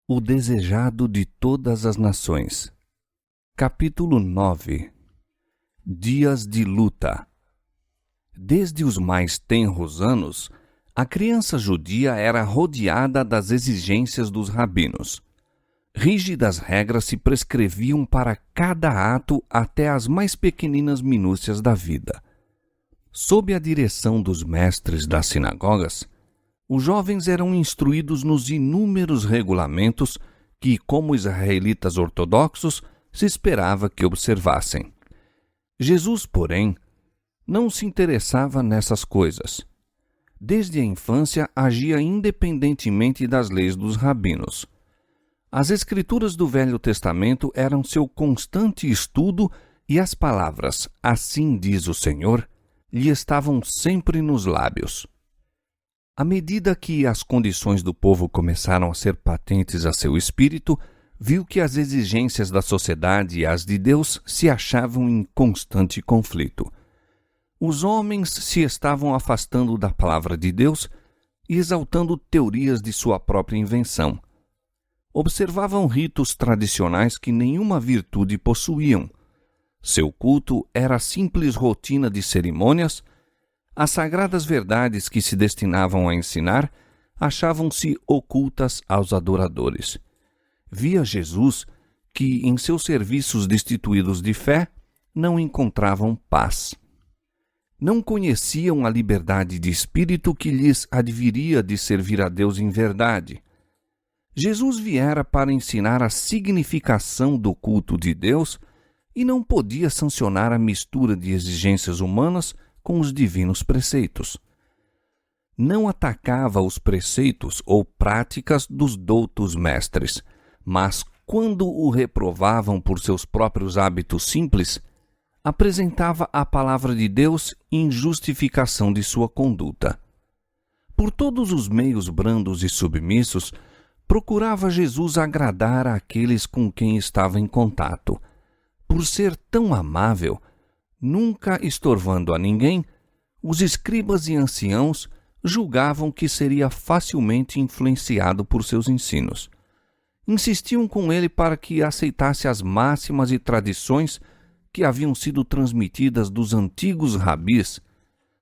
O desejado de todas as nações. Capítulo 9. Dias de luta. Desde os mais tenros anos, a criança judia era rodeada das exigências dos rabinos. Rígidas regras se prescreviam para cada ato até as mais pequeninas minúcias da vida. Sob a direção dos mestres das sinagogas, os jovens eram instruídos nos inúmeros regulamentos que, como israelitas ortodoxos, se esperava que observassem. Jesus, porém, não se interessava nessas coisas. Desde a infância agia independentemente das leis dos rabinos. As Escrituras do Velho Testamento eram seu constante estudo e as palavras "Assim diz o Senhor" lhe estavam sempre nos lábios. À medida que as condições do povo começaram a ser patentes a seu espírito, viu que as exigências da sociedade e as de Deus se achavam em constante conflito. Os homens se estavam afastando da palavra de Deus e exaltando teorias de sua própria invenção. Observavam ritos tradicionais que nenhuma virtude possuíam. Seu culto era simples rotina de cerimônias. As sagradas verdades que se destinavam a ensinar achavam-se ocultas aos adoradores. Via Jesus que, em seus serviços destituídos de fé, não encontravam paz. Não conheciam a liberdade de espírito que lhes adviria de servir a Deus em verdade. Jesus viera para ensinar a significação do culto de Deus e não podia sancionar a mistura de exigências humanas com os divinos preceitos. Não atacava os preceitos ou práticas dos doutos mestres, mas, quando o reprovavam por seus próprios hábitos simples, apresentava a palavra de Deus em justificação de sua conduta. Por todos os meios brandos e submissos, procurava Jesus agradar àqueles com quem estava em contato. Por ser tão amável, nunca estorvando a ninguém, os escribas e anciãos julgavam que seria facilmente influenciado por seus ensinos. Insistiam com ele para que aceitasse as máximas e tradições que haviam sido transmitidas dos antigos rabis,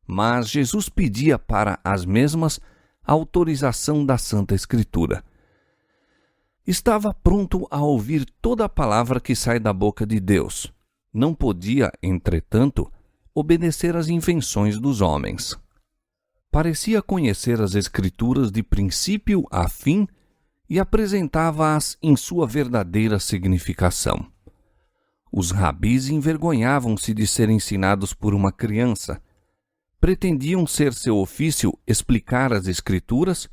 mas Jesus pedia para as mesmas a autorização da Santa Escritura. Estava pronto a ouvir toda a palavra que sai da boca de Deus. Não podia, entretanto, obedecer às invenções dos homens. Parecia conhecer as Escrituras de princípio a fim e apresentava-as em sua verdadeira significação. Os rabis envergonhavam-se de ser ensinados por uma criança. Pretendiam ser seu ofício explicar as Escrituras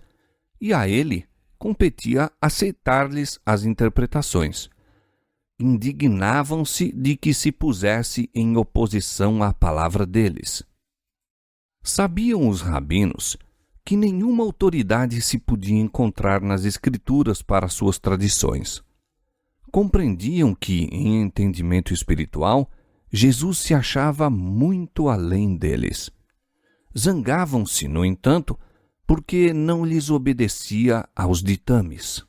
e a ele competia aceitar-lhes as interpretações. Indignavam-se de que se pusesse em oposição à palavra deles. Sabiam os rabinos que nenhuma autoridade se podia encontrar nas Escrituras para suas tradições. Compreendiam que, em entendimento espiritual, Jesus se achava muito além deles. Zangavam-se, no entanto, porque não lhes obedecia aos ditames.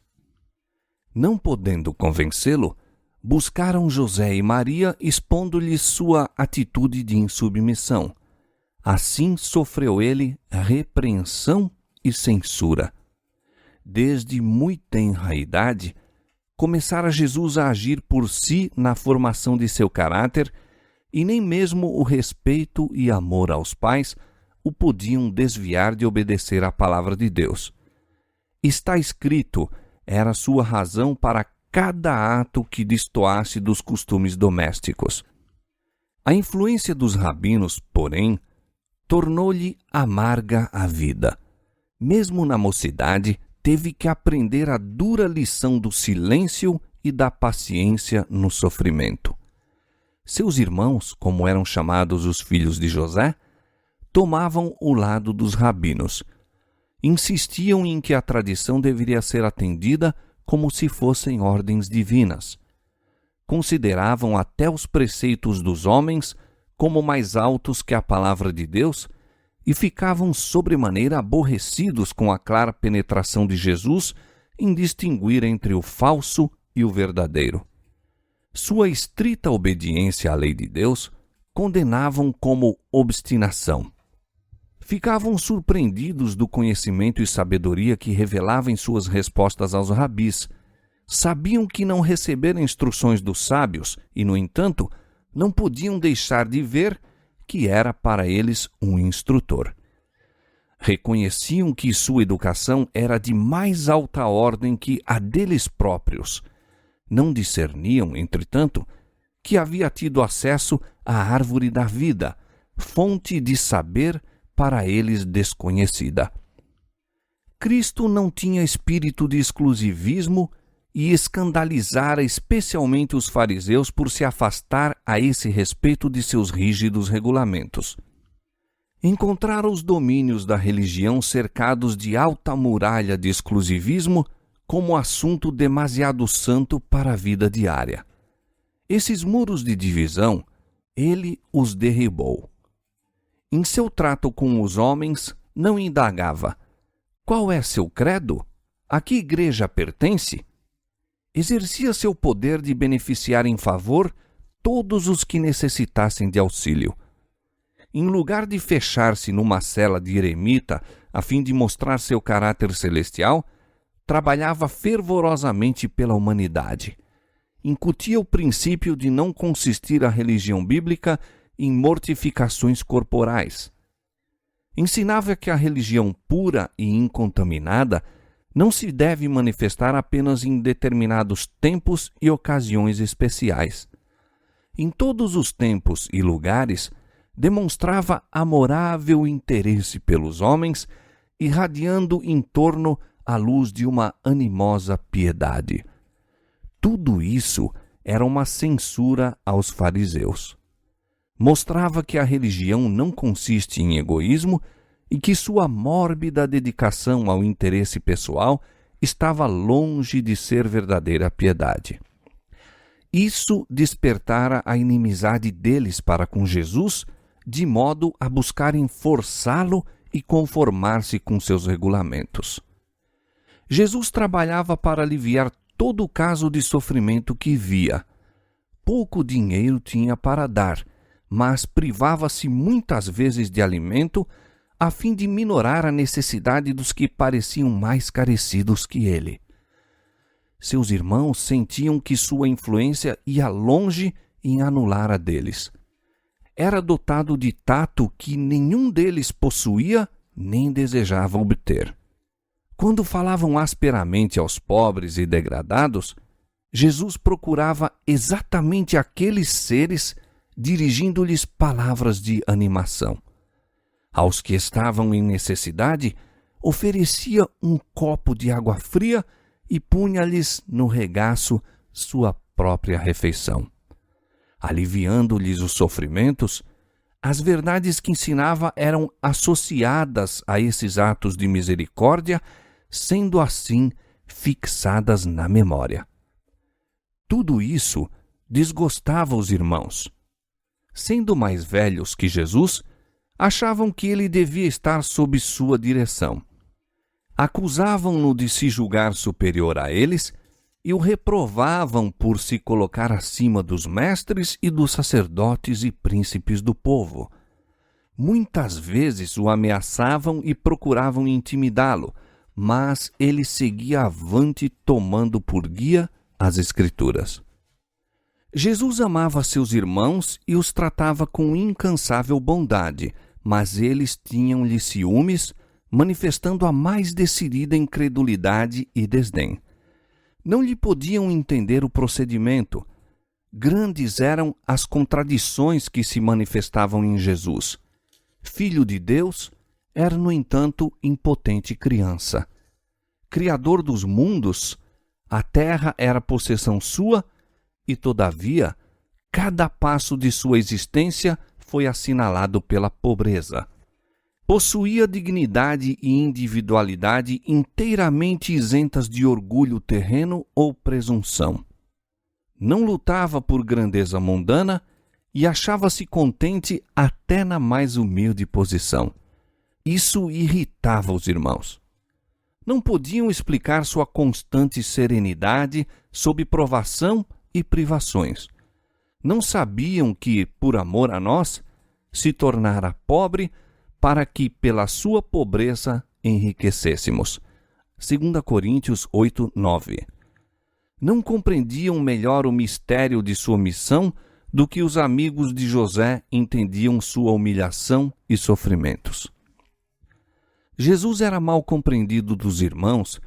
Não podendo convencê-lo, buscaram José e Maria expondo-lhes sua atitude de insubmissão. Assim sofreu ele repreensão e censura. Desde muito tenra idade, começara Jesus a agir por si na formação de seu caráter e nem mesmo o respeito e amor aos pais o podiam desviar de obedecer à palavra de Deus. Está escrito, era sua razão para cada ato que destoasse dos costumes domésticos. A influência dos rabinos, porém, tornou-lhe amarga a vida. Mesmo na mocidade, teve que aprender a dura lição do silêncio e da paciência no sofrimento. Seus irmãos, como eram chamados os filhos de José, tomavam o lado dos rabinos. Insistiam em que a tradição deveria ser atendida como se fossem ordens divinas. Consideravam até os preceitos dos homens como mais altos que a palavra de Deus e ficavam sobremaneira aborrecidos com a clara penetração de Jesus em distinguir entre o falso e o verdadeiro. Sua estrita obediência à lei de Deus condenavam como obstinação. Ficavam surpreendidos do conhecimento e sabedoria que revelava em suas respostas aos rabis. Sabiam que não receberam instruções dos sábios e, no entanto, não podiam deixar de ver que era para eles um instrutor. Reconheciam que sua educação era de mais alta ordem que a deles próprios. Não discerniam, entretanto, que havia tido acesso à árvore da vida, fonte de saber para eles desconhecida. Cristo não tinha espírito de exclusivismo e escandalizara especialmente os fariseus por se afastar a esse respeito de seus rígidos regulamentos. Encontrara os domínios da religião cercados de alta muralha de exclusivismo como assunto demasiado santo para a vida diária. Esses muros de divisão, ele os derribou. Em seu trato com os homens, não indagava: qual é seu credo? A que igreja pertence? Exercia seu poder de beneficiar em favor todos os que necessitassem de auxílio. Em lugar de fechar-se numa cela de eremita a fim de mostrar seu caráter celestial, trabalhava fervorosamente pela humanidade. Incutia o princípio de não consistir a religião bíblica em mortificações corporais. Ensinava que a religião pura e incontaminada não se deve manifestar apenas em determinados tempos e ocasiões especiais. Em todos os tempos e lugares, demonstrava amorável interesse pelos homens, irradiando em torno a luz de uma animosa piedade. Tudo isso era uma censura aos fariseus. Mostrava que a religião não consiste em egoísmo e que sua mórbida dedicação ao interesse pessoal estava longe de ser verdadeira piedade. Isso despertara a inimizade deles para com Jesus, de modo a buscarem forçá-lo e conformar-se com seus regulamentos. Jesus trabalhava para aliviar todo o caso de sofrimento que via. Pouco dinheiro tinha para dar, mas privava-se muitas vezes de alimento a fim de minorar a necessidade dos que pareciam mais carecidos que ele. Seus irmãos sentiam que sua influência ia longe em anular a deles. Era dotado de tato que nenhum deles possuía nem desejava obter. Quando falavam asperamente aos pobres e degradados, Jesus procurava exatamente aqueles seres, dirigindo-lhes palavras de animação. Aos que estavam em necessidade, oferecia um copo de água fria e punha-lhes no regaço sua própria refeição. Aliviando-lhes os sofrimentos, as verdades que ensinava eram associadas a esses atos de misericórdia, sendo assim fixadas na memória. Tudo isso desgostava os irmãos. Sendo mais velhos que Jesus, achavam que ele devia estar sob sua direção. Acusavam-no de se julgar superior a eles e o reprovavam por se colocar acima dos mestres e dos sacerdotes e príncipes do povo. Muitas vezes o ameaçavam e procuravam intimidá-lo, mas ele seguia avante tomando por guia as Escrituras. Jesus amava seus irmãos e os tratava com incansável bondade, mas eles tinham-lhe ciúmes, manifestando a mais decidida incredulidade e desdém. Não lhe podiam entender o procedimento. Grandes eram as contradições que se manifestavam em Jesus. Filho de Deus, era, no entanto, impotente criança. Criador dos mundos, a terra era possessão sua e, todavia, cada passo de sua existência foi assinalado pela pobreza. Possuía dignidade e individualidade inteiramente isentas de orgulho terreno ou presunção. Não lutava por grandeza mundana e achava-se contente até na mais humilde posição. Isso irritava os irmãos. Não podiam explicar sua constante serenidade sob provação e privações. Não sabiam que, por amor a nós, se tornara pobre para que, pela sua pobreza, enriquecêssemos. 2 Coríntios 8, 9. Não compreendiam melhor o mistério de sua missão do que os amigos de José entendiam sua humilhação e sofrimentos. Jesus era mal compreendido dos irmãos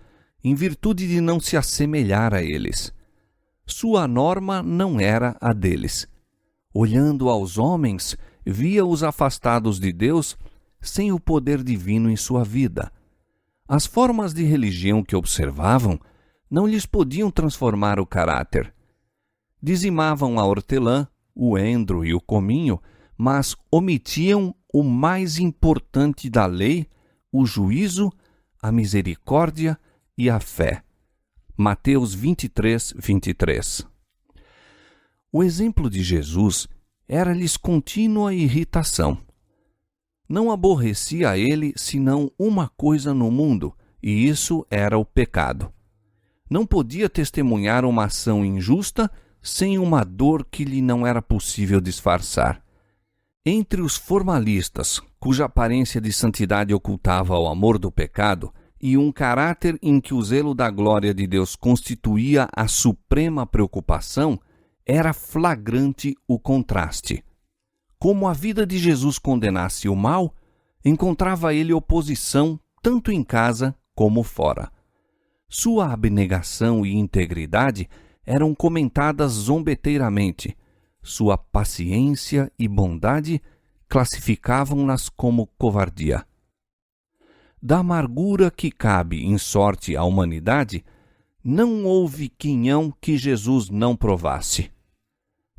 em virtude de não se assemelhar a eles. Sua norma não era a deles. Olhando aos homens, via-os afastados de Deus sem o poder divino em sua vida. As formas de religião que observavam não lhes podiam transformar o caráter. Dizimavam a hortelã, o endro e o cominho, mas omitiam o mais importante da lei, o juízo, a misericórdia e a fé. Mateus 23, 23. O exemplo de Jesus era-lhes contínua irritação. Não aborrecia a ele senão uma coisa no mundo, e isso era o pecado. Não podia testemunhar uma ação injusta sem uma dor que lhe não era possível disfarçar. Entre os formalistas, cuja aparência de santidade ocultava o amor do pecado, e um caráter em que o zelo da glória de Deus constituía a suprema preocupação, era flagrante o contraste. Como a vida de Jesus condenasse o mal, encontrava ele oposição tanto em casa como fora. Sua abnegação e integridade eram comentadas zombeteiramente. Sua paciência e bondade classificavam-nas como covardia. Da amargura que cabe em sorte à humanidade, não houve quinhão que Jesus não provasse.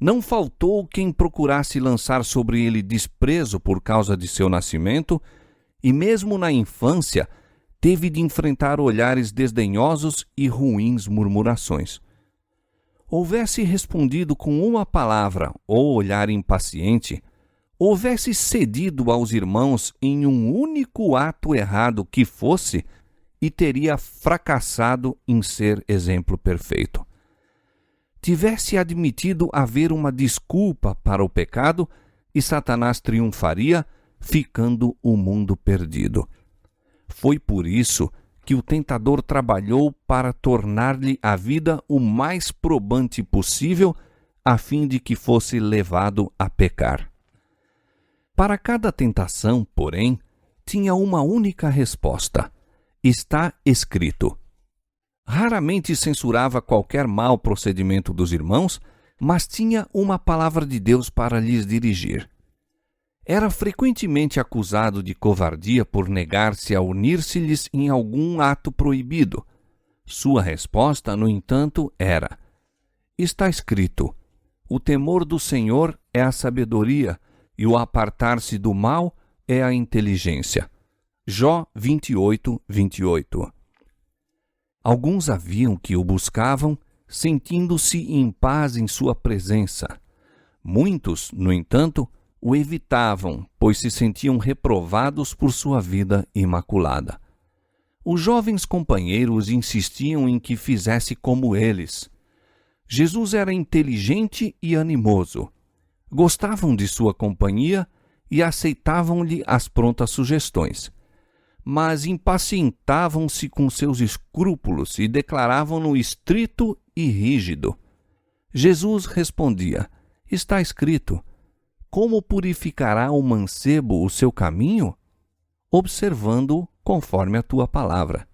Não faltou quem procurasse lançar sobre ele desprezo por causa de seu nascimento, e mesmo na infância teve de enfrentar olhares desdenhosos e ruins murmurações. Houvesse respondido com uma palavra ou olhar impaciente, houvesse cedido aos irmãos em um único ato errado que fosse, e teria fracassado em ser exemplo perfeito. Tivesse admitido haver uma desculpa para o pecado, e Satanás triunfaria, ficando o mundo perdido. Foi por isso que o tentador trabalhou para tornar-lhe a vida o mais probante possível, a fim de que fosse levado a pecar. Para cada tentação, porém, tinha uma única resposta: está escrito. Raramente censurava qualquer mau procedimento dos irmãos, mas tinha uma palavra de Deus para lhes dirigir. Era frequentemente acusado de covardia por negar-se a unir-se-lhes em algum ato proibido. Sua resposta, no entanto, era: está escrito, o temor do Senhor é a sabedoria, e o apartar-se do mal é a inteligência. Jó 28, 28. Alguns haviam que o buscavam, sentindo-se em paz em sua presença. Muitos, no entanto, o evitavam, pois se sentiam reprovados por sua vida imaculada. Os jovens companheiros insistiam em que fizesse como eles. Jesus era inteligente e animoso. Gostavam de sua companhia e aceitavam-lhe as prontas sugestões. Mas impacientavam-se com seus escrúpulos e declaravam-no estrito e rígido. Jesus respondia: está escrito, como purificará o mancebo o seu caminho? Observando-o conforme a tua palavra.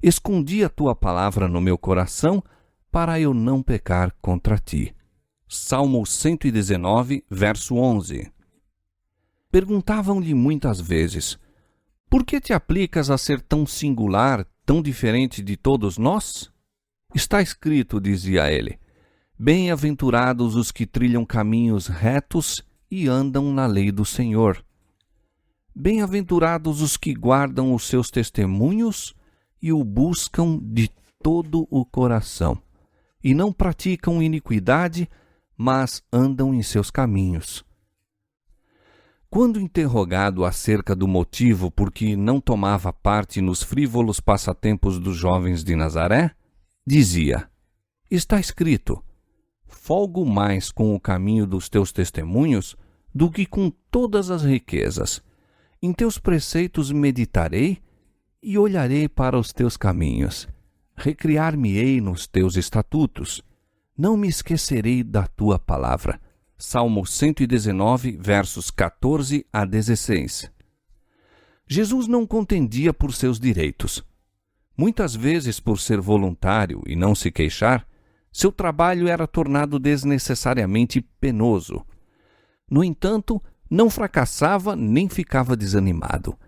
Escondi a tua palavra no meu coração, para eu não pecar contra ti. Salmo 119, verso 11. Perguntavam-lhe muitas vezes: por que te aplicas a ser tão singular, tão diferente de todos nós? Está escrito, dizia ele, bem-aventurados os que trilham caminhos retos e andam na lei do Senhor. Bem-aventurados os que guardam os seus testemunhos e o buscam de todo o coração, e não praticam iniquidade, mas andam em seus caminhos. Quando interrogado acerca do motivo por que não tomava parte nos frívolos passatempos dos jovens de Nazaré, dizia: está escrito: folgo mais com o caminho dos teus testemunhos do que com todas as riquezas. Em teus preceitos meditarei e olharei para os teus caminhos. Recriar-me-ei nos teus estatutos. Não me esquecerei da tua palavra. Salmo 119, versos 14 a 16. Jesus não contendia por seus direitos. Muitas vezes, por ser voluntário e não se queixar, seu trabalho era tornado desnecessariamente penoso. No entanto, não fracassava nem ficava desanimado.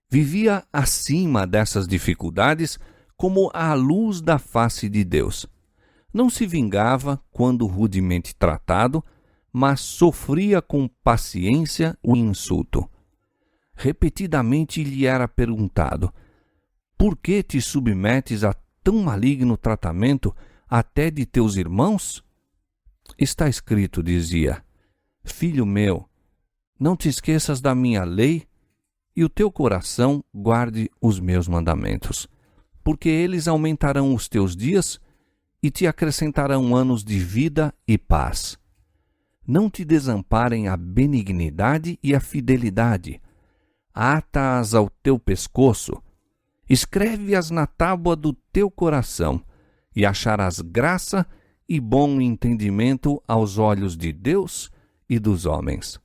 Vivia acima dessas dificuldades como a luz da face de Deus. Não se vingava quando rudemente tratado, mas sofria com paciência o insulto. Repetidamente lhe era perguntado: por que te submetes a tão maligno tratamento até de teus irmãos? Está escrito, dizia: filho meu, não te esqueças da minha lei e o teu coração guarde os meus mandamentos, porque eles aumentarão os teus dias e te acrescentarão anos de vida e paz. Não te desamparem a benignidade e a fidelidade. Ata-as ao teu pescoço, escreve-as na tábua do teu coração, e acharás graça e bom entendimento aos olhos de Deus e dos homens.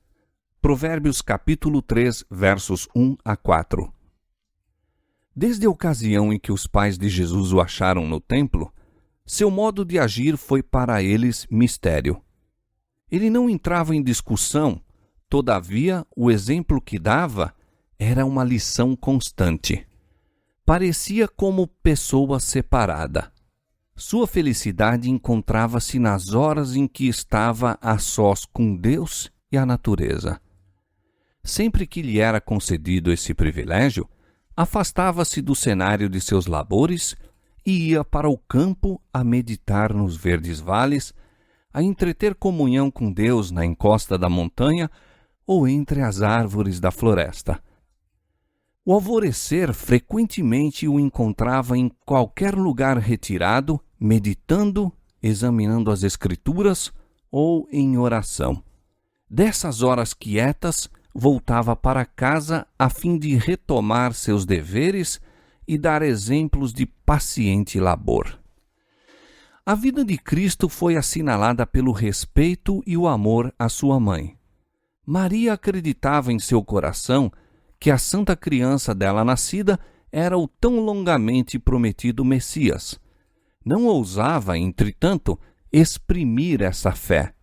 Provérbios capítulo 3, versos 1 a 4. Desde a ocasião em que os pais de Jesus o acharam no templo, seu modo de agir foi para eles mistério. Ele não entrava em discussão, todavia o exemplo que dava era uma lição constante. Parecia como pessoa separada. Sua felicidade encontrava-se nas horas em que estava a sós com Deus e a natureza. Sempre que lhe era concedido esse privilégio, afastava-se do cenário de seus labores e ia para o campo a meditar nos verdes vales, a entreter comunhão com Deus na encosta da montanha ou entre as árvores da floresta. O alvorecer frequentemente o encontrava em qualquer lugar retirado, meditando, examinando as Escrituras ou em oração. Dessas horas quietas, voltava para casa a fim de retomar seus deveres e dar exemplos de paciente labor. A vida de Cristo foi assinalada pelo respeito e o amor à sua mãe. Maria acreditava em seu coração que a santa criança dela nascida era o tão longamente prometido Messias. Não ousava, entretanto, exprimir essa fé.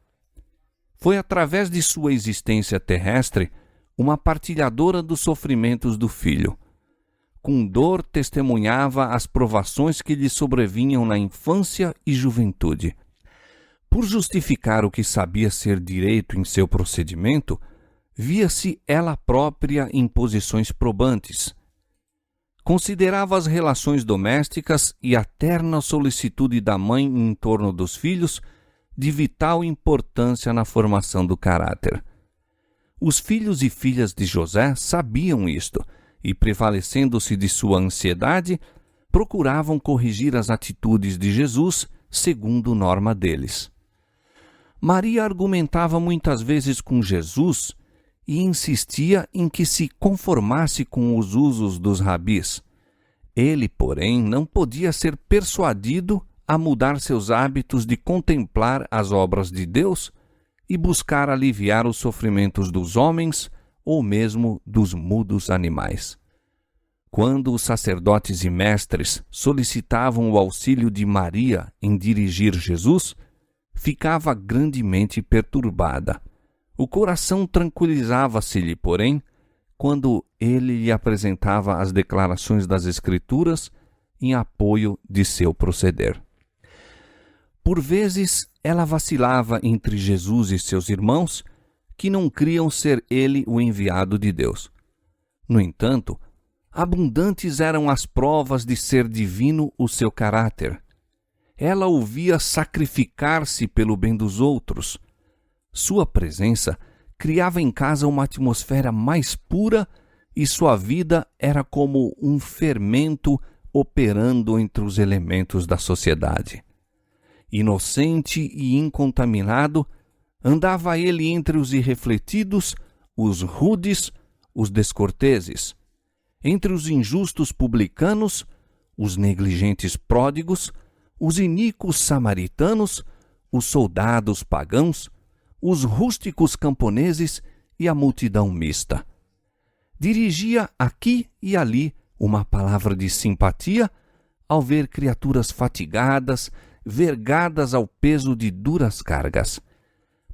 Foi através de sua existência terrestre uma partilhadora dos sofrimentos do Filho. Com dor testemunhava as provações que lhe sobrevinham na infância e juventude. Por justificar o que sabia ser direito em seu procedimento, via-se ela própria em posições probantes. Considerava as relações domésticas e a terna solicitude da mãe em torno dos filhos de vital importância na formação do caráter. Os filhos e filhas de José sabiam isto e, prevalecendo-se de sua ansiedade, procuravam corrigir as atitudes de Jesus segundo norma deles. Maria argumentava muitas vezes com Jesus e insistia em que se conformasse com os usos dos rabis. Ele, porém, não podia ser persuadido a mudar seus hábitos de contemplar as obras de Deus e buscar aliviar os sofrimentos dos homens ou mesmo dos mudos animais. Quando os sacerdotes e mestres solicitavam o auxílio de Maria em dirigir Jesus, ficava grandemente perturbada. O coração tranquilizava-se-lhe, porém, quando ele lhe apresentava as declarações das Escrituras em apoio de seu proceder. Por vezes, ela vacilava entre Jesus e seus irmãos, que não criam ser ele o enviado de Deus. No entanto, abundantes eram as provas de ser divino o seu caráter. Ela o via sacrificar-se pelo bem dos outros. Sua presença criava em casa uma atmosfera mais pura e sua vida era como um fermento operando entre os elementos da sociedade. Inocente e incontaminado, andava ele entre os irrefletidos, os rudes, os descorteses, entre os injustos publicanos, os negligentes pródigos, os iníquos samaritanos, os soldados pagãos, os rústicos camponeses e a multidão mista. Dirigia aqui e ali uma palavra de simpatia ao ver criaturas fatigadas, vergadas ao peso de duras cargas.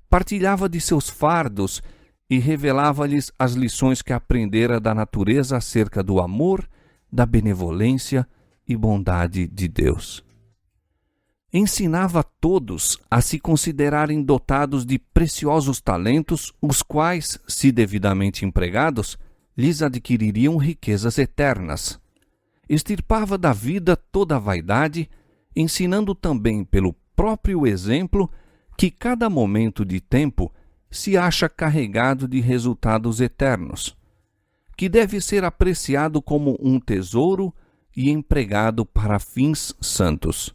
Partilhava de seus fardos e revelava-lhes as lições que aprendera da natureza acerca do amor, da benevolência e bondade de Deus. Ensinava a todos a se considerarem dotados de preciosos talentos, os quais, se devidamente empregados, lhes adquiririam riquezas eternas. Extirpava da vida toda a vaidade, ensinando também pelo próprio exemplo que cada momento de tempo se acha carregado de resultados eternos, que deve ser apreciado como um tesouro e empregado para fins santos.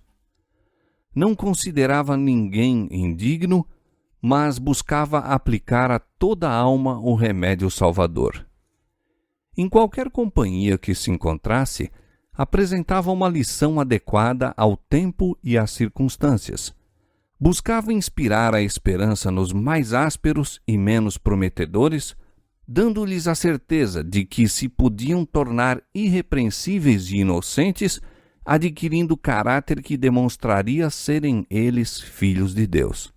Não considerava ninguém indigno, mas buscava aplicar a toda a alma o remédio salvador. Em qualquer companhia que se encontrasse, apresentava uma lição adequada ao tempo e às circunstâncias. Buscava inspirar a esperança nos mais ásperos e menos prometedores, dando-lhes a certeza de que se podiam tornar irrepreensíveis e inocentes, adquirindo caráter que demonstraria serem eles filhos de Deus.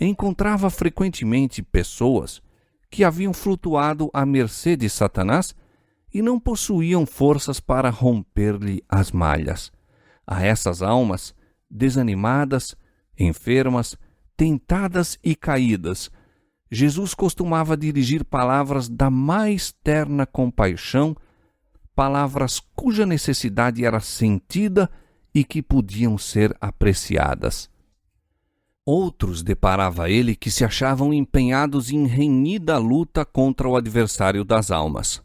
Encontrava frequentemente pessoas que haviam flutuado à mercê de Satanás e não possuíam forças para romper-lhe as malhas. A essas almas, desanimadas, enfermas, tentadas e caídas, Jesus costumava dirigir palavras da mais terna compaixão, palavras cuja necessidade era sentida e que podiam ser apreciadas. Outros deparava ele que se achavam empenhados em renhida luta contra o adversário das almas.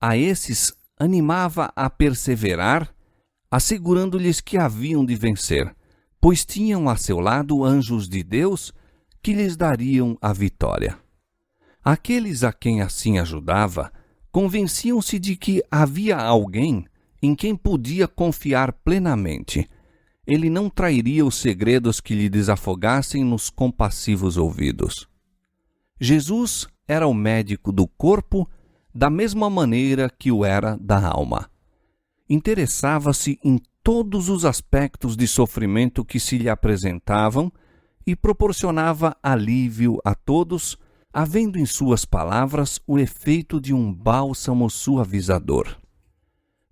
A esses animava a perseverar, assegurando-lhes que haviam de vencer, pois tinham a seu lado anjos de Deus que lhes dariam a vitória. Aqueles a quem assim ajudava convenciam-se de que havia alguém em quem podia confiar plenamente. Ele não trairia os segredos que lhe desafogassem nos compassivos ouvidos. Jesus era o médico do corpo da mesma maneira que o era da alma. Interessava-se em todos os aspectos de sofrimento que se lhe apresentavam e proporcionava alívio a todos, havendo em suas palavras o efeito de um bálsamo suavizador.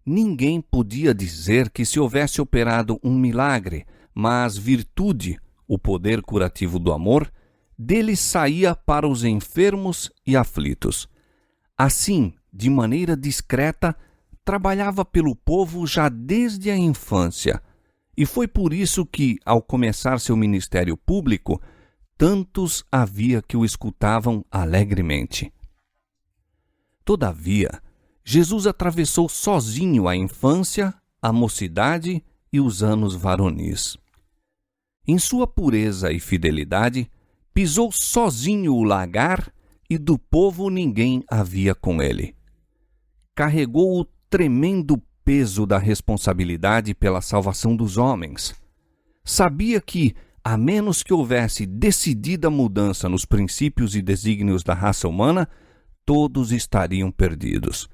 Ninguém podia dizer que se houvesse operado um milagre, mas virtude, o poder curativo do amor, dele saía para os enfermos e aflitos. Assim, de maneira discreta, trabalhava pelo povo já desde a infância, e foi por isso que, ao começar seu ministério público, tantos havia que o escutavam alegremente. Todavia, Jesus atravessou sozinho a infância, a mocidade e os anos varonis. Em sua pureza e fidelidade, pisou sozinho o lagar e do povo ninguém havia com ele. Carregou o tremendo peso da responsabilidade pela salvação dos homens. Sabia que, a menos que houvesse decidida mudança nos princípios e desígnios da raça humana, todos estariam perdidos.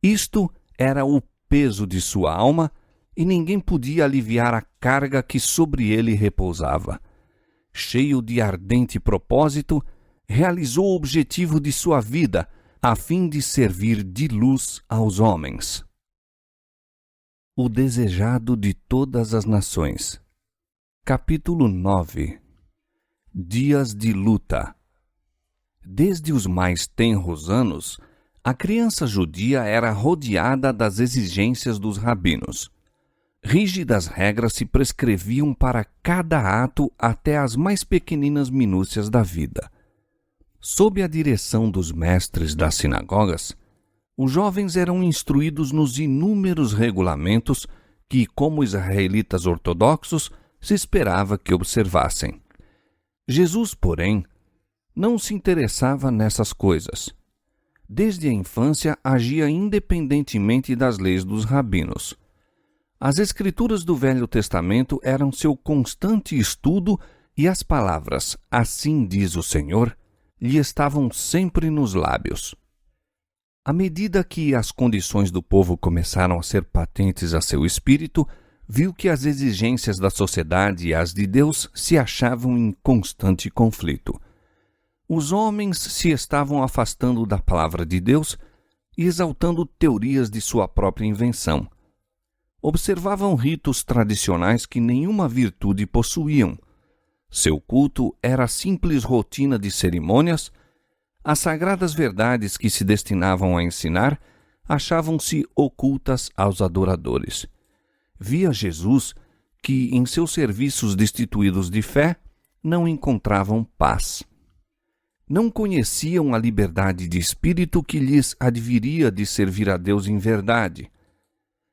Isto era o peso de sua alma e ninguém podia aliviar a carga que sobre ele repousava. Cheio de ardente propósito, realizou o objetivo de sua vida, a fim de servir de luz aos homens. O desejado de todas as nações. Capítulo 9. Dias de luta. Desde os mais tenros anos, a criança judia era rodeada das exigências dos rabinos. Rígidas regras se prescreviam para cada ato até as mais pequeninas minúcias da vida. Sob a direção dos mestres das sinagogas, os jovens eram instruídos nos inúmeros regulamentos que, como israelitas ortodoxos, se esperava que observassem. Jesus, porém, não se interessava nessas coisas. Desde a infância agia independentemente das leis dos rabinos. As Escrituras do Velho Testamento eram seu constante estudo e as palavras "assim diz o Senhor" lhe estavam sempre nos lábios. À medida que as condições do povo começaram a ser patentes a seu espírito, viu que as exigências da sociedade e as de Deus se achavam em constante conflito. Os homens se estavam afastando da palavra de Deus e exaltando teorias de sua própria invenção. Observavam ritos tradicionais que nenhuma virtude possuíam. Seu culto era simples rotina de cerimônias. As sagradas verdades que se destinavam a ensinar achavam-se ocultas aos adoradores. Via Jesus que, em seus serviços destituídos de fé, não encontravam paz. Não conheciam a liberdade de espírito que lhes adviria de servir a Deus em verdade.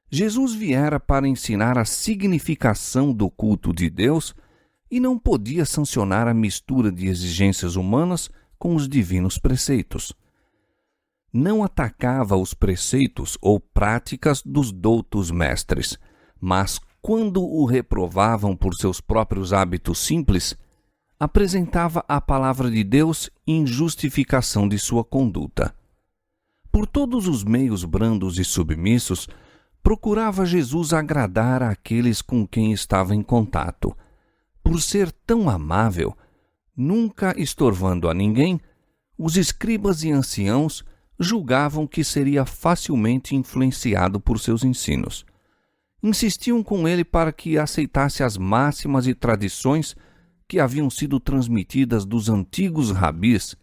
Jesus viera para ensinar a significação do culto de Deus e não podia sancionar a mistura de exigências humanas com os divinos preceitos. Não atacava os preceitos ou práticas dos doutos mestres, mas, quando o reprovavam por seus próprios hábitos simples, apresentava a palavra de Deus em justificação de sua conduta. Por todos os meios brandos e submissos, procurava Jesus agradar àqueles com quem estava em contato. Por ser tão amável, nunca estorvando a ninguém, os escribas e anciãos julgavam que seria facilmente influenciado por seus ensinos. Insistiam com ele para que aceitasse as máximas e tradições que haviam sido transmitidas dos antigos rabis,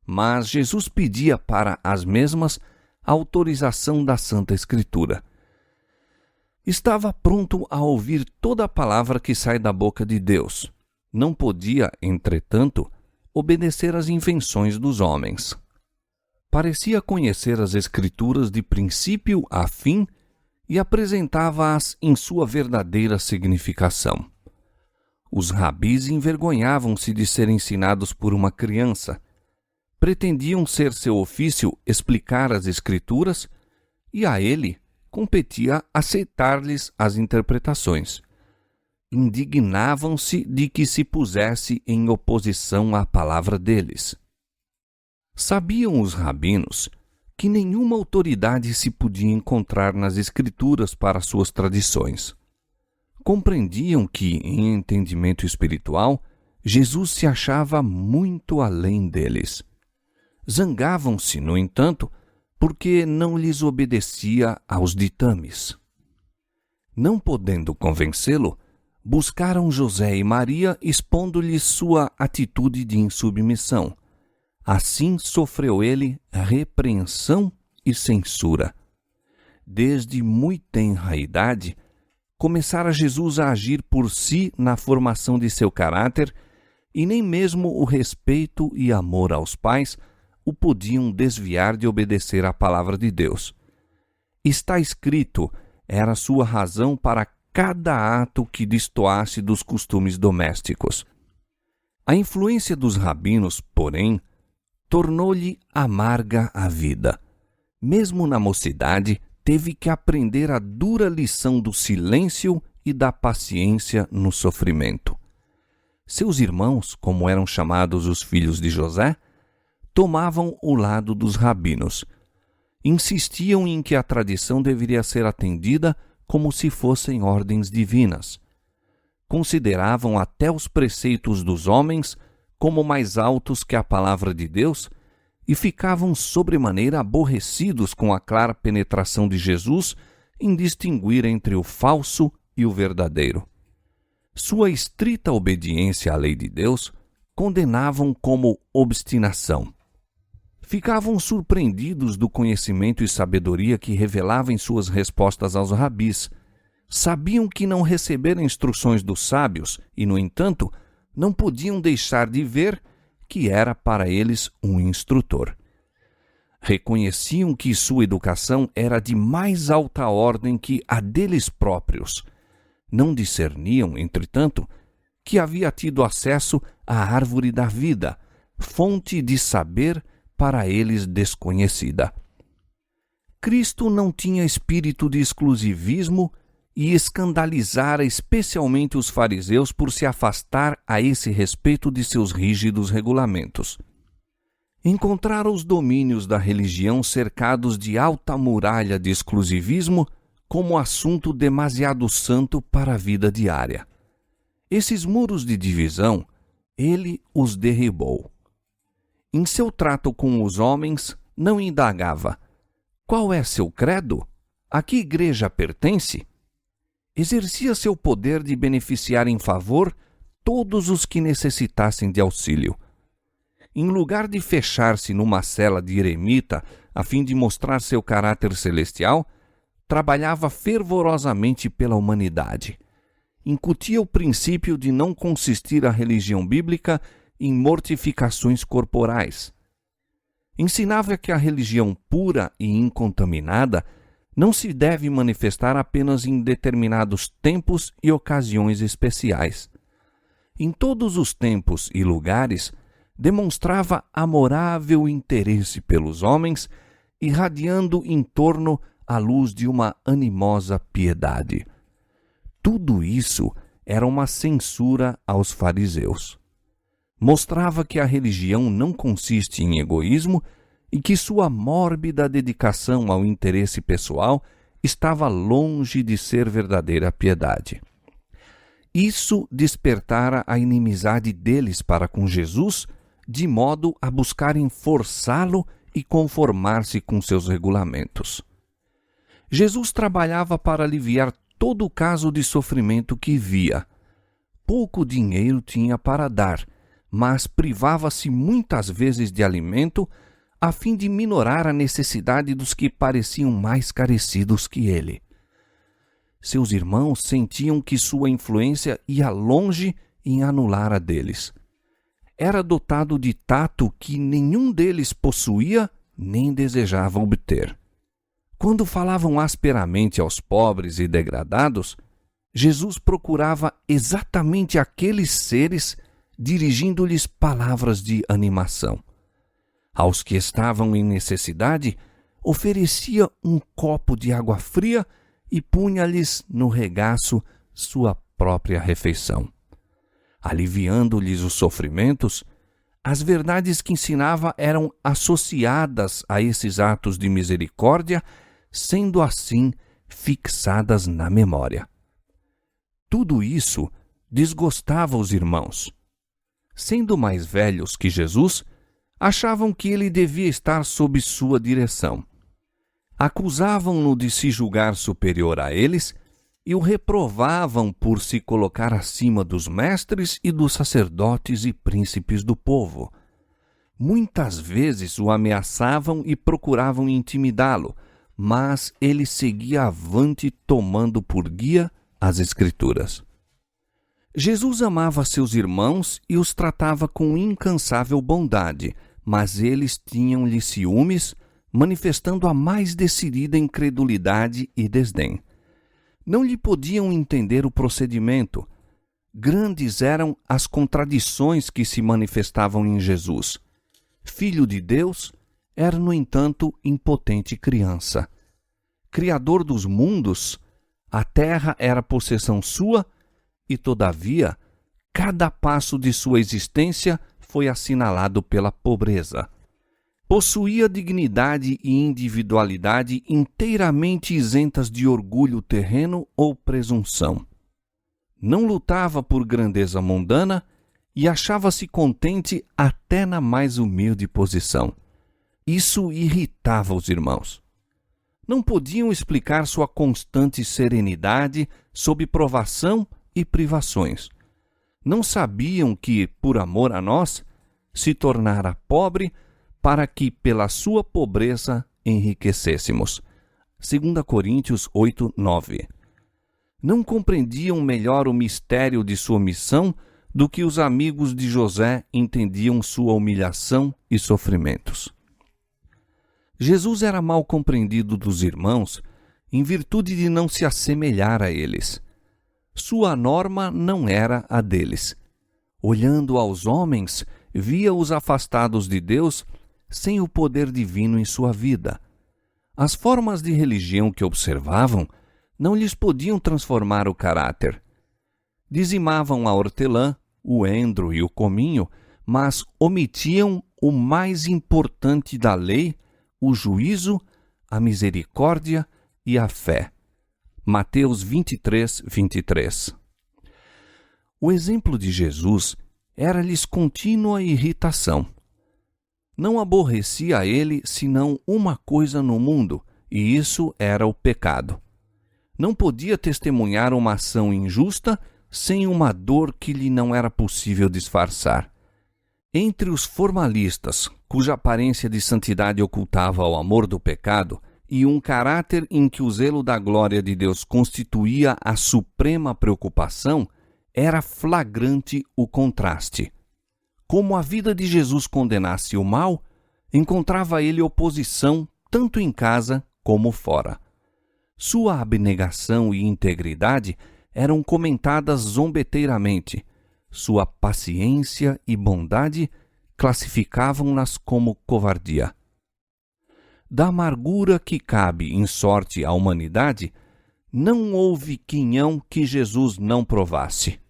mas Jesus pedia para as mesmas a autorização da Santa Escritura. Estava pronto a ouvir toda a palavra que sai da boca de Deus. Não podia, entretanto, obedecer às invenções dos homens. Parecia conhecer as Escrituras de princípio a fim e apresentava-as em sua verdadeira significação. Os rabis envergonhavam-se de ser ensinados por uma criança. Pretendiam ser seu ofício explicar as Escrituras e a ele competia aceitar-lhes as interpretações. Indignavam-se de que se pusesse em oposição à palavra deles. Sabiam os rabinos que nenhuma autoridade se podia encontrar nas Escrituras para suas tradições. Compreendiam que, em entendimento espiritual, Jesus se achava muito além deles. Zangavam-se, no entanto, porque não lhes obedecia aos ditames. Não podendo convencê-lo, buscaram José e Maria expondo-lhes sua atitude de insubmissão. Assim sofreu ele repreensão e censura. Desde muito tenra idade, começara Jesus a agir por si na formação de seu caráter e nem mesmo o respeito e amor aos pais o podiam desviar de obedecer à palavra de Deus. Está escrito, era sua razão para cada ato que destoasse dos costumes domésticos. A influência dos rabinos, porém, tornou-lhe amarga a vida. Mesmo na mocidade, teve que aprender a dura lição do silêncio e da paciência no sofrimento. Seus irmãos, como eram chamados os filhos de José, tomavam o lado dos rabinos. Insistiam em que a tradição deveria ser atendida como se fossem ordens divinas. Consideravam até os preceitos dos homens como mais altos que a palavra de Deus e ficavam sobremaneira aborrecidos com a clara penetração de Jesus em distinguir entre o falso e o verdadeiro. Sua estrita obediência à lei de Deus condenavam como obstinação. Ficavam surpreendidos do conhecimento e sabedoria que revelava em suas respostas aos rabis. Sabiam que não receberam instruções dos sábios e, no entanto, não podiam deixar de ver que era para eles um instrutor. Reconheciam que sua educação era de mais alta ordem que a deles próprios. Não discerniam, entretanto, que havia tido acesso à árvore da vida, fonte de saber para eles desconhecida. Cristo não tinha espírito de exclusivismo e escandalizara especialmente os fariseus por se afastar a esse respeito de seus rígidos regulamentos. Encontrara os domínios da religião cercados de alta muralha de exclusivismo como assunto demasiado santo para a vida diária. Esses muros de divisão, ele os derribou. Em seu trato com os homens, não indagava: qual é seu credo? A que igreja pertence? Exercia seu poder de beneficiar em favor todos os que necessitassem de auxílio. Em lugar de fechar-se numa cela de eremita a fim de mostrar seu caráter celestial, trabalhava fervorosamente pela humanidade. Incutia o princípio de não consistir a religião bíblica em mortificações corporais. Ensinava que a religião pura e incontaminada não se deve manifestar apenas em determinados tempos e ocasiões especiais. Em todos os tempos e lugares, demonstrava amorável interesse pelos homens, irradiando em torno a luz de uma animosa piedade. Tudo isso era uma censura aos fariseus. Mostrava que a religião não consiste em egoísmo e que sua mórbida dedicação ao interesse pessoal estava longe de ser verdadeira piedade. Isso despertara a inimizade deles para com Jesus, de modo a buscarem forçá-lo e conformar-se com seus regulamentos. Jesus trabalhava para aliviar todo o caso de sofrimento que via. Pouco dinheiro tinha para dar, mas privava-se muitas vezes de alimento a fim de minorar a necessidade dos que pareciam mais carecidos que ele. Seus irmãos sentiam que sua influência ia longe em anular a deles. Era dotado de tato que nenhum deles possuía nem desejava obter. Quando falavam asperamente aos pobres e degradados, Jesus procurava exatamente aqueles seres, dirigindo-lhes palavras de animação. Aos que estavam em necessidade, oferecia um copo de água fria e punha-lhes no regaço sua própria refeição. Aliviando-lhes os sofrimentos, as verdades que ensinava eram associadas a esses atos de misericórdia, sendo assim fixadas na memória. Tudo isso desgostava os irmãos. Sendo mais velhos que Jesus, achavam que ele devia estar sob sua direção. Acusavam-no de se julgar superior a eles e o reprovavam por se colocar acima dos mestres e dos sacerdotes e príncipes do povo. Muitas vezes o ameaçavam e procuravam intimidá-lo, mas ele seguia avante tomando por guia as Escrituras. Jesus amava seus irmãos e os tratava com incansável bondade, mas eles tinham-lhe ciúmes, manifestando a mais decidida incredulidade e desdém. Não lhe podiam entender o procedimento. Grandes eram as contradições que se manifestavam em Jesus. Filho de Deus, era, no entanto, impotente criança. Criador dos mundos, a terra era possessão sua e, todavia, cada passo de sua existência foi assinalado pela pobreza. Possuía dignidade e individualidade inteiramente isentas de orgulho terreno ou presunção. Não lutava por grandeza mundana e achava-se contente até na mais humilde posição. Isso irritava os irmãos. Não podiam explicar sua constante serenidade sob provação e privações. Não sabiam que, por amor a nós, se tornara pobre para que pela sua pobreza enriquecêssemos. 2 Coríntios 8, 9. Não compreendiam melhor o mistério de sua missão do que os amigos de José entendiam sua humilhação e sofrimentos. Jesus era mal compreendido dos irmãos em virtude de não se assemelhar a eles. Sua norma não era a deles. Olhando aos homens, via-os afastados de Deus sem o poder divino em sua vida. As formas de religião que observavam não lhes podiam transformar o caráter. Dizimavam a hortelã, o endro e o cominho, mas omitiam o mais importante da lei, o juízo, a misericórdia e a fé. Mateus 23, 23. O exemplo de Jesus era-lhes contínua irritação. Não aborrecia a ele senão uma coisa no mundo, e isso era o pecado. Não podia testemunhar uma ação injusta sem uma dor que lhe não era possível disfarçar. Entre os formalistas, cuja aparência de santidade ocultava o amor do pecado, e um caráter em que o zelo da glória de Deus constituía a suprema preocupação, era flagrante o contraste. Como a vida de Jesus condenasse o mal, encontrava ele oposição tanto em casa como fora. Sua abnegação e integridade eram comentadas zombeteiramente. Sua paciência e bondade classificavam-nas como covardia. Da amargura que cabe em sorte à humanidade, não houve quinhão que Jesus não provasse.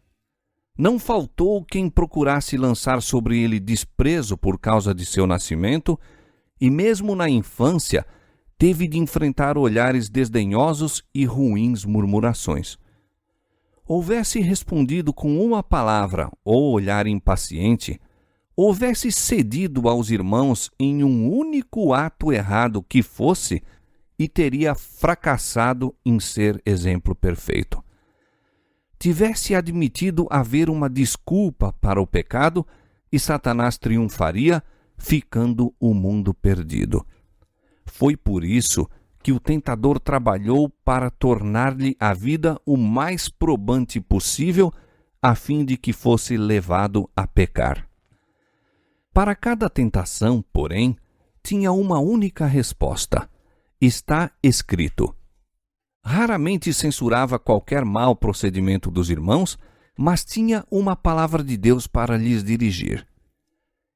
Não faltou quem procurasse lançar sobre ele desprezo por causa de seu nascimento, e mesmo na infância teve de enfrentar olhares desdenhosos e ruins murmurações. Houvesse respondido com uma palavra ou olhar impaciente, houvesse cedido aos irmãos em um único ato errado que fosse, e teria fracassado em ser exemplo perfeito. Tivesse admitido haver uma desculpa para o pecado, e Satanás triunfaria, ficando o mundo perdido. Foi por isso que o tentador trabalhou para tornar-lhe a vida o mais probante possível, a fim de que fosse levado a pecar. Para cada tentação, porém, tinha uma única resposta: está escrito. Raramente censurava qualquer mau procedimento dos irmãos, mas tinha uma palavra de Deus para lhes dirigir.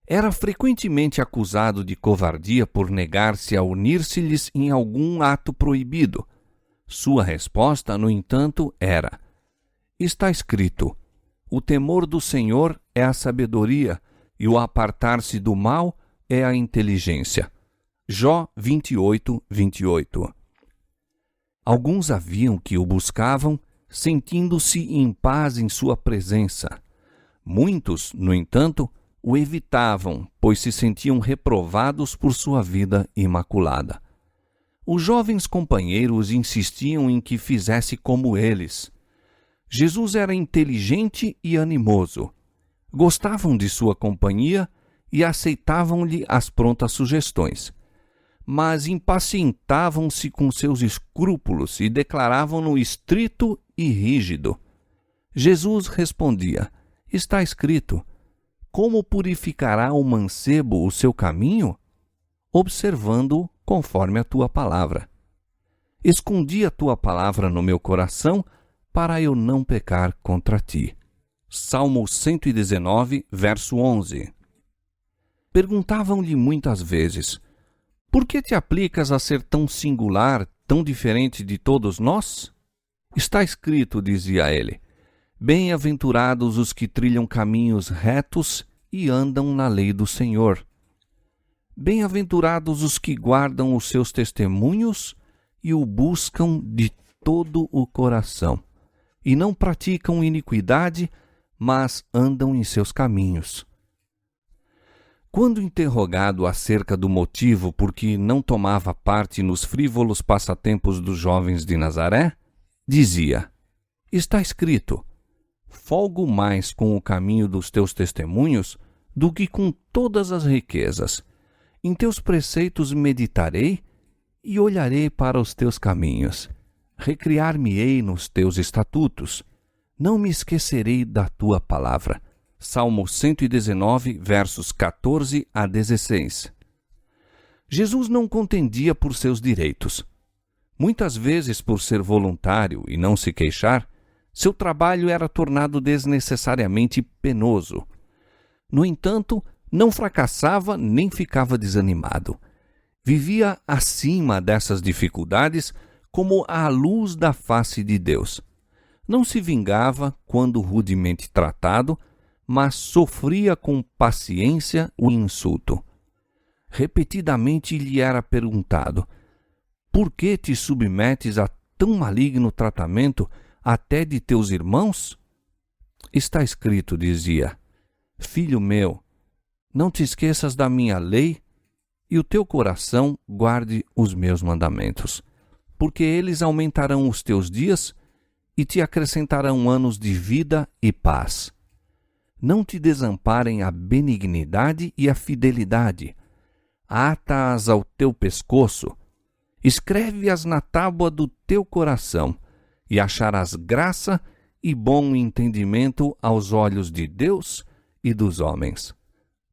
Era frequentemente acusado de covardia por negar-se a unir-se-lhes em algum ato proibido. Sua resposta, no entanto, era: está escrito, o temor do Senhor é a sabedoria, e o apartar-se do mal é a inteligência. Jó 28, 28. Alguns haviam que o buscavam, sentindo-se em paz em sua presença. Muitos, no entanto, o evitavam, pois se sentiam reprovados por sua vida imaculada. Os jovens companheiros insistiam em que fizesse como eles. Jesus era inteligente e animoso. Gostavam de sua companhia e aceitavam-lhe as prontas sugestões. Mas impacientavam-se com seus escrúpulos e declaravam-no estrito e rígido. Jesus respondia: está escrito, como purificará o mancebo o seu caminho? Observando-o conforme a tua palavra. Escondi a tua palavra no meu coração, para eu não pecar contra ti. Salmo 119, verso 11. Perguntavam-lhe muitas vezes: por que te aplicas a ser tão singular, tão diferente de todos nós? Está escrito, dizia ele, bem-aventurados os que trilham caminhos retos e andam na lei do Senhor. Bem-aventurados os que guardam os seus testemunhos e o buscam de todo o coração, e não praticam iniquidade, mas andam em seus caminhos. Quando interrogado acerca do motivo por que não tomava parte nos frívolos passatempos dos jovens de Nazaré, dizia: está escrito, folgo mais com o caminho dos teus testemunhos do que com todas as riquezas. Em teus preceitos meditarei e olharei para os teus caminhos. Recriar-me-ei nos teus estatutos. Não me esquecerei da tua palavra. Salmo 119, versos 14 a 16. Jesus não contendia por seus direitos. Muitas vezes, por ser voluntário e não se queixar, seu trabalho era tornado desnecessariamente penoso. No entanto, não fracassava nem ficava desanimado. Vivia acima dessas dificuldades como a luz da face de Deus. Não se vingava quando rudemente tratado, mas sofria com paciência o insulto. Repetidamente lhe era perguntado: por que te submetes a tão maligno tratamento até de teus irmãos? Está escrito, dizia: filho meu, não te esqueças da minha lei e o teu coração guarde os meus mandamentos, porque eles aumentarão os teus dias e te acrescentarão anos de vida e paz. Não te desamparem a benignidade e a fidelidade. Ata-as ao teu pescoço, escreve-as na tábua do teu coração, e acharás graça e bom entendimento aos olhos de Deus e dos homens.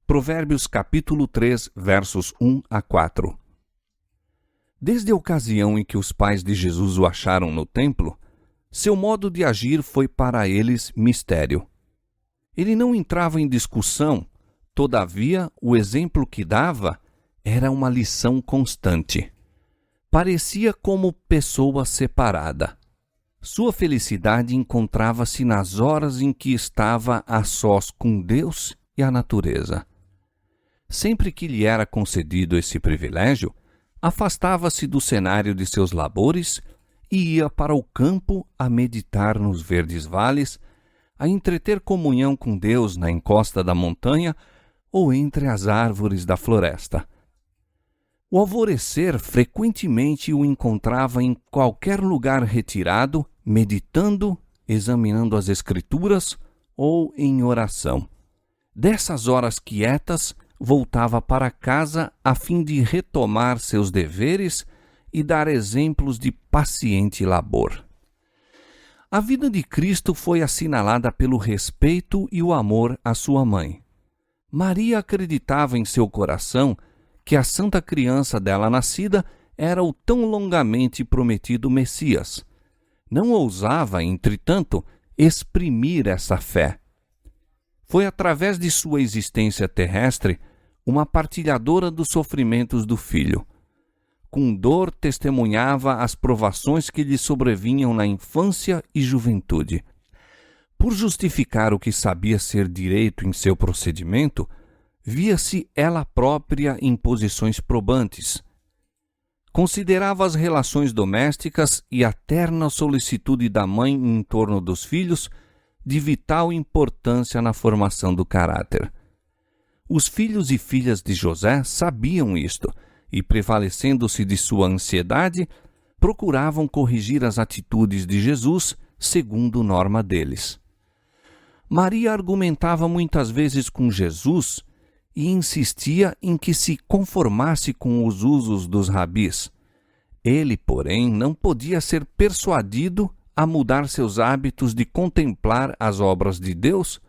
Provérbios capítulo 3, versos 1 a 4. Desde a ocasião em que os pais de Jesus o acharam no templo, seu modo de agir foi para eles mistério. Ele não entrava em discussão, todavia o exemplo que dava era uma lição constante. Parecia como pessoa separada. Sua felicidade encontrava-se nas horas em que estava a sós com Deus e a natureza. Sempre que lhe era concedido esse privilégio, afastava-se do cenário de seus labores e ia para o campo a meditar nos verdes vales, a entreter comunhão com Deus na encosta da montanha ou entre as árvores da floresta. O alvorecer frequentemente o encontrava em qualquer lugar retirado, meditando, examinando as Escrituras ou em oração. Dessas horas quietas, voltava para casa a fim de retomar seus deveres e dar exemplos de paciente labor. A vida de Cristo foi assinalada pelo respeito e o amor à sua mãe. Maria acreditava em seu coração que a santa criança dela nascida era o tão longamente prometido Messias. Não ousava, entretanto, exprimir essa fé. Foi através de sua existência terrestre uma partilhadora dos sofrimentos do Filho. Com dor testemunhava as provações que lhe sobrevinham na infância e juventude. Por justificar o que sabia ser direito em seu procedimento, via-se ela própria em posições probantes. Considerava as relações domésticas e a terna solicitude da mãe em torno dos filhos de vital importância na formação do caráter. Os filhos e filhas de José sabiam isto e, prevalecendo-se de sua ansiedade, procuravam corrigir as atitudes de Jesus segundo norma deles. Maria argumentava muitas vezes com Jesus e insistia em que se conformasse com os usos dos rabis. Ele, porém, não podia ser persuadido a mudar seus hábitos de contemplar as obras de Deus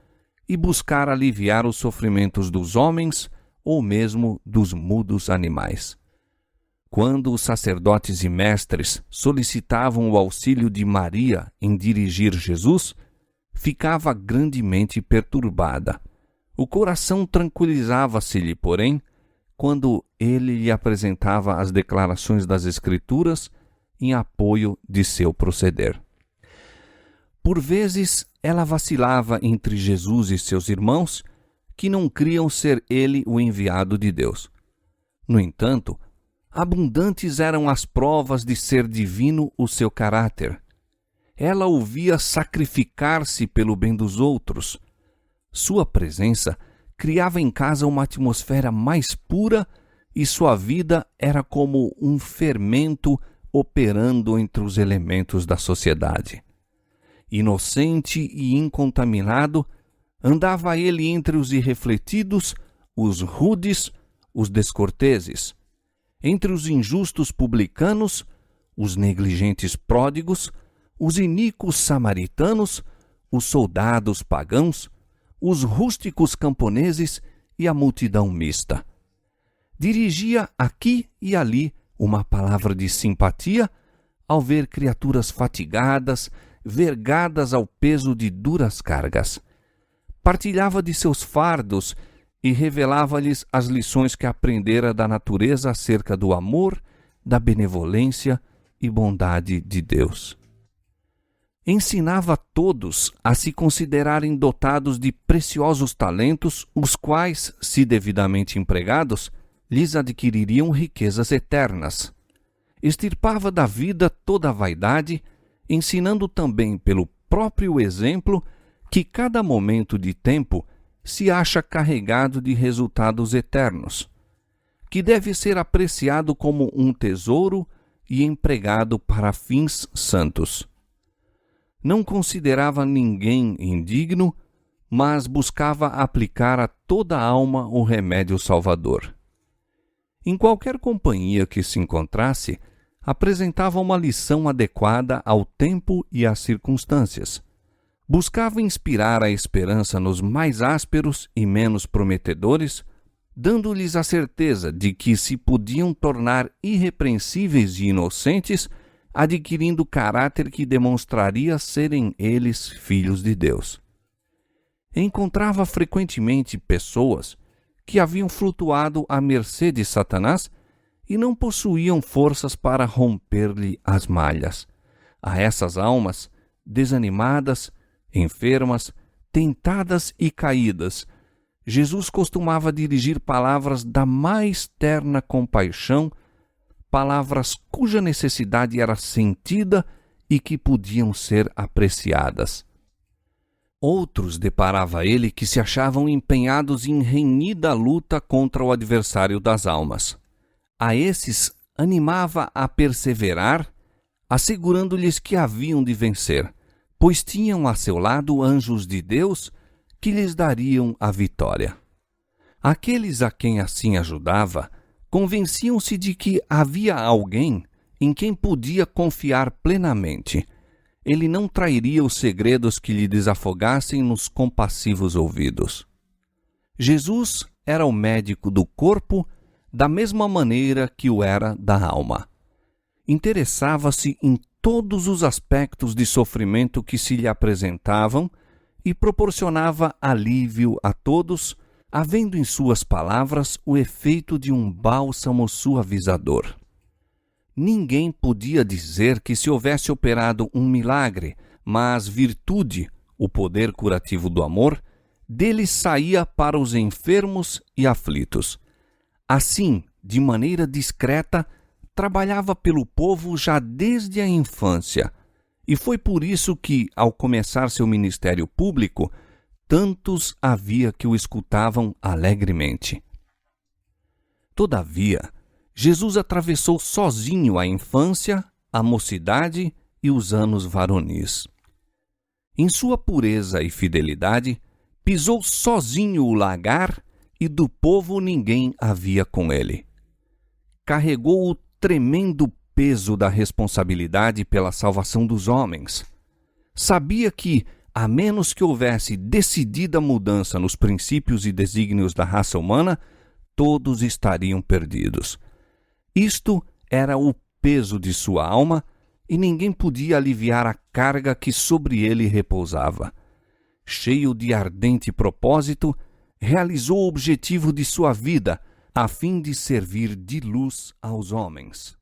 e buscar aliviar os sofrimentos dos homens ou mesmo dos mudos animais. Quando os sacerdotes e mestres solicitavam o auxílio de Maria em dirigir Jesus, ficava grandemente perturbada. O coração tranquilizava-se-lhe, porém, quando ele lhe apresentava as declarações das Escrituras em apoio de seu proceder. Por vezes, ela vacilava entre Jesus e seus irmãos, que não criam ser ele o enviado de Deus. No entanto, abundantes eram as provas de ser divino o seu caráter. Ela o via sacrificar-se pelo bem dos outros. Sua presença criava em casa uma atmosfera mais pura e sua vida era como um fermento operando entre os elementos da sociedade. Inocente e incontaminado, andava ele entre os irrefletidos, os rudes, os descorteses, entre os injustos publicanos, os negligentes pródigos, os iníquos samaritanos, os soldados pagãos, os rústicos camponeses e a multidão mista. Dirigia aqui e ali uma palavra de simpatia ao ver criaturas fatigadas, vergadas ao peso de duras cargas. Partilhava de seus fardos e revelava-lhes as lições que aprendera da natureza acerca do amor, da benevolência e bondade de Deus. Ensinava a todos a se considerarem dotados de preciosos talentos, os quais, se devidamente empregados, lhes adquiririam riquezas eternas. Extirpava da vida toda a vaidade, ensinando também pelo próprio exemplo que cada momento de tempo se acha carregado de resultados eternos, que deve ser apreciado como um tesouro e empregado para fins santos. Não considerava ninguém indigno, mas buscava aplicar a toda a alma o remédio salvador. Em qualquer companhia que se encontrasse, apresentava uma lição adequada ao tempo e às circunstâncias. Buscava inspirar a esperança nos mais ásperos e menos prometedores, dando-lhes a certeza de que se podiam tornar irrepreensíveis e inocentes, adquirindo caráter que demonstraria serem eles filhos de Deus. Encontrava frequentemente pessoas que haviam flutuado à mercê de Satanás e não possuíam forças para romper-lhe as malhas. A essas almas, desanimadas, enfermas, tentadas e caídas, Jesus costumava dirigir palavras da mais terna compaixão, palavras cuja necessidade era sentida e que podiam ser apreciadas. Outros deparava ele que se achavam empenhados em renhida luta contra o adversário das almas. A esses animava a perseverar, assegurando-lhes que haviam de vencer, pois tinham a seu lado anjos de Deus que lhes dariam a vitória. Aqueles a quem assim ajudava convenciam-se de que havia alguém em quem podia confiar plenamente. Ele não trairia os segredos que lhe desafogassem nos compassivos ouvidos. Jesus era o médico do corpo da mesma maneira que o era da alma. Interessava-se em todos os aspectos de sofrimento que se lhe apresentavam e proporcionava alívio a todos, havendo em suas palavras o efeito de um bálsamo suavizador. Ninguém podia dizer que se houvesse operado um milagre, mas virtude, o poder curativo do amor, dele saía para os enfermos e aflitos. Assim, de maneira discreta, trabalhava pelo povo já desde a infância, e foi por isso que, ao começar seu ministério público, tantos havia que o escutavam alegremente. Todavia, Jesus atravessou sozinho a infância, a mocidade e os anos varonis. Em sua pureza e fidelidade, pisou sozinho o lagar e do povo ninguém havia com ele. Carregou o tremendo peso da responsabilidade pela salvação dos homens. Sabia que, a menos que houvesse decidida mudança nos princípios e desígnios da raça humana, todos estariam perdidos. Isto era o peso de sua alma e ninguém podia aliviar a carga que sobre ele repousava. Cheio de ardente propósito, realizou o objetivo de sua vida, a fim de servir de luz aos homens.